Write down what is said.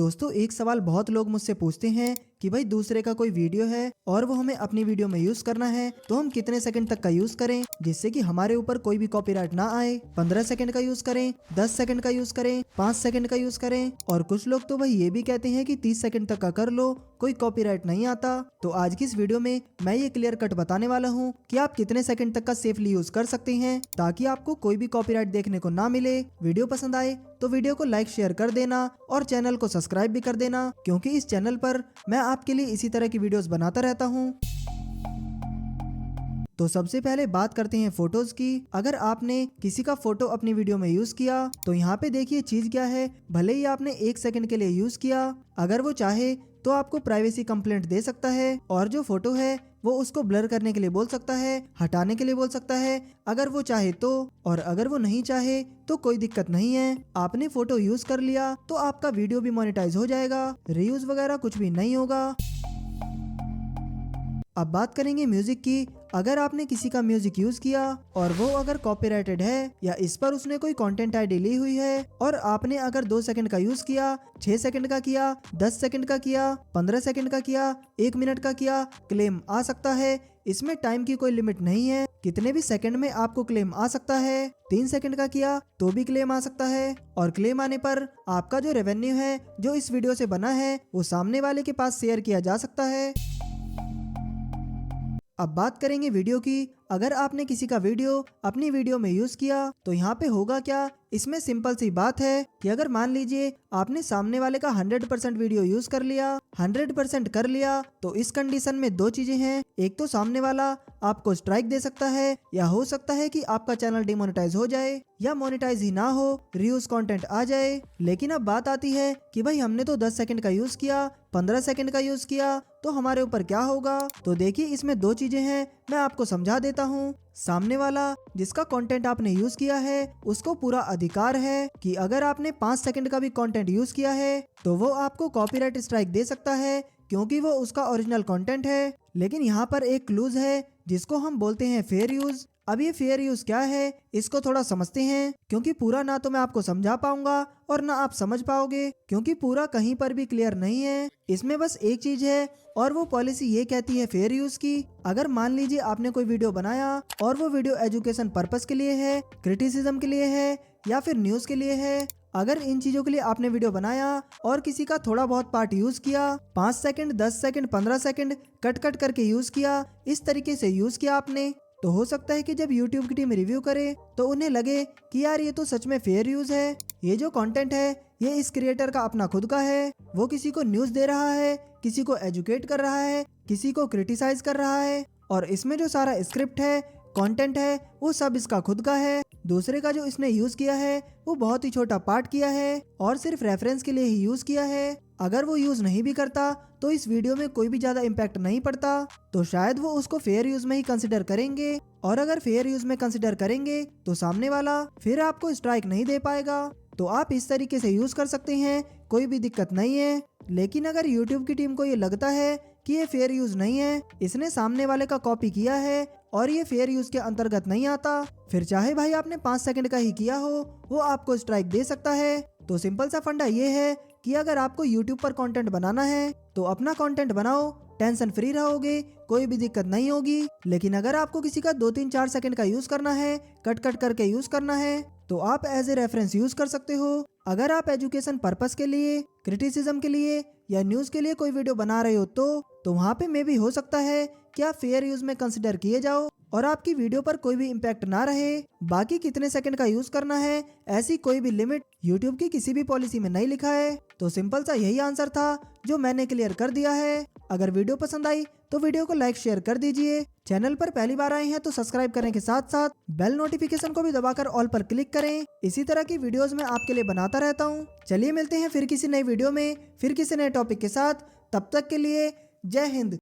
दोस्तों एक सवाल बहुत लोग मुझसे पूछते हैं कि भाई दूसरे का कोई वीडियो है और वो हमें अपनी वीडियो में यूज करना है तो हम कितने सेकंड तक का यूज करें जिससे कि हमारे ऊपर कोई भी कॉपीराइट ना आए। 15 सेकंड का यूज करें, 10 सेकंड का यूज करें, 5 सेकंड का यूज करें, और कुछ लोग तो भाई ये भी कहते हैं कि 30 सेकंड तक का कर लो, कोई कॉपीराइट नहीं आता। तो आज की इस वीडियो में मैं ये क्लियर कट बताने वाला हूँ कि आप कितने सेकंड तक का सेफली यूज कर सकते हैं ताकि आपको कोई भी कॉपीराइट देखने को ना मिले। वीडियो पसंद आए तो वीडियो को लाइक शेयर कर देना और चैनल को सब्सक्राइब भी कर देना, क्योंकि इस चैनल पर मैं आपके लिए इसी तरह की वीडियोस बनाता रहता हूँ। तो सबसे पहले बात करते हैं फोटोज की। अगर आपने किसी का फोटो अपनी वीडियो में यूज किया तो यहाँ पे देखिए चीज क्या है। भले ही आपने 1 सेकंड के लिए यूज किया, अगर वो चाहे तो आपको प्राइवेसी कंप्लेंट दे सकता है और जो फोटो है वो उसको ब्लर करने के लिए बोल सकता है, हटाने के लिए बोल सकता है अगर वो चाहे तो। और अगर वो नहीं चाहे तो कोई दिक्कत नहीं है, आपने फोटो यूज कर लिया तो आपका वीडियो भी मोनेटाइज हो जाएगा, रीयूज वगैरह कुछ भी नहीं होगा। अब बात करेंगे म्यूजिक की। अगर आपने किसी का म्यूजिक यूज किया और वो अगर कॉपीराइटेड है या इस पर उसने कोई कंटेंट आईडी ली हुई है और आपने अगर 2 सेकंड का यूज किया, 6 सेकंड का किया, 10 सेकंड का किया, 15 सेकंड का किया, 1 मिनट का किया, क्लेम आ सकता है। इसमें टाइम की कोई लिमिट नहीं है, कितने भी सेकंड में आपको क्लेम आ सकता है। 3 सेकंड का किया तो भी क्लेम आ सकता है, और क्लेम आने पर आपका जो रेवेन्यू है जो इस वीडियो से बना है वो सामने वाले के पास शेयर किया जा सकता है। अब बात करेंगे वीडियो की। अगर आपने किसी का वीडियो अपनी वीडियो में यूज किया तो यहाँ पे होगा क्या। इसमें सिंपल सी बात है कि अगर मान लीजिए आपने सामने वाले का 100% वीडियो यूज कर लिया, 100% कर लिया, तो इस कंडीशन में 2 चीजें हैं। एक तो सामने वाला आपको स्ट्राइक दे सकता है, या हो सकता है कि आपका चैनल डिमोनेटाइज हो जाए, या मोनेटाइज ही ना हो, रीयूज कंटेंट आ जाए। लेकिन अब बात आती है कि भाई हमने तो 10 सेकंड का यूज किया, 15 सेकंड का यूज किया, तो हमारे ऊपर क्या होगा। तो देखिए इसमें 2 चीजें हैं, मैं आपको समझा देता हूँ। सामने वाला जिसका कंटेंट आपने यूज किया है उसको पूरा अधिकार है कि अगर आपने 5 सेकंड का भी कंटेंट यूज किया है तो वो आपको कॉपीराइट स्ट्राइक दे सकता है, क्योंकि वो उसका ओरिजिनल कंटेंट है। लेकिन यहाँ पर एक क्लूज है जिसको हम बोलते हैं फेयर यूज। अब ये फेयर यूज क्या है इसको थोड़ा समझते हैं, क्योंकि पूरा ना तो मैं आपको समझा पाऊंगा और ना आप समझ पाओगे, क्योंकि पूरा कहीं पर भी क्लियर नहीं है। इसमें बस एक चीज है और वो पॉलिसी ये कहती है फेयर यूज की। अगर मान लीजिए आपने कोई वीडियो बनाया और वो वीडियो एजुकेशन पर्पस के लिए है, क्रिटिसिज्म के लिए है, या फिर न्यूज के लिए है, अगर इन चीजों के लिए आपने वीडियो बनाया और किसी का थोड़ा बहुत पार्ट यूज किया, 5 second, 10 second, 15 second cut cut करके यूज किया, इस तरीके से यूज किया आपने, तो हो सकता है कि जब YouTube की टीम रिव्यू करे तो उन्हें लगे कि यार ये तो सच में फेयर यूज है, ये जो कंटेंट है ये इस क्रिएटर का अपना खुद का है, वो किसी को न्यूज दे रहा है, किसी को एजुकेट कर रहा है, किसी को क्रिटिसाइज कर रहा है, और इसमें जो सारा स्क्रिप्ट है, कंटेंट है, वो सब इसका खुद का है। दूसरे का जो इसने यूज किया है वो बहुत ही छोटा पार्ट किया है और सिर्फ रेफरेंस के लिए ही यूज किया है। अगर वो यूज नहीं भी करता तो इस वीडियो में कोई भी ज्यादा इम्पैक्ट नहीं पड़ता, तो शायद वो उसको फेयर यूज में ही कंसिडर करेंगे। और अगर फेयर यूज में कंसिडर करेंगे तो सामने वाला फिर आपको स्ट्राइक नहीं दे पाएगा। तो आप इस तरीके से यूज कर सकते हैं, कोई भी दिक्कत नहीं है। लेकिन अगर YouTube की टीम को ये लगता है कि ये फेयर यूज नहीं है, इसने सामने वाले का कॉपी किया है और ये फेयर यूज के अंतर्गत नहीं आता, फिर चाहे भाई आपने 5 सेकंड का ही किया हो, वो आपको स्ट्राइक दे सकता है। तो सिंपल सा फंडा ये है कि अगर आपको YouTube पर कंटेंट बनाना है तो अपना कंटेंट बनाओ, टेंशन फ्री रहोगे, कोई भी दिक्कत नहीं होगी। लेकिन अगर आपको किसी का 2, 3, 4 सेकंड का यूज करना है, कट कट करके यूज करना है, तो आप एज ए रेफरेंस यूज कर सकते हो। अगर आप एजुकेशन पर्पस के लिए, क्रिटिसिज्म के लिए या न्यूज के लिए कोई वीडियो बना रहे हो तो वहाँ पे मे भी हो सकता है कि आप फेयर यूज में कंसिडर किए जाओ और आपकी वीडियो पर कोई भी इम्पैक्ट ना रहे। बाकी कितने सेकंड का यूज करना है ऐसी कोई भी लिमिट YouTube की किसी भी पॉलिसी में नहीं लिखा है। तो सिंपल सा यही आंसर था जो मैंने क्लियर कर दिया है। अगर वीडियो पसंद आई तो वीडियो को लाइक शेयर कर दीजिए। चैनल पर पहली बार आए हैं तो सब्सक्राइब करने के साथ साथ बेल नोटिफिकेशन को भी दबाकर ऑल पर क्लिक करें। इसी तरह की वीडियोस मैं आपके लिए बनाता रहता हूँ। चलिए मिलते हैं फिर किसी नई वीडियो में, फिर किसी नए टॉपिक के साथ। तब तक के लिए जय हिंद।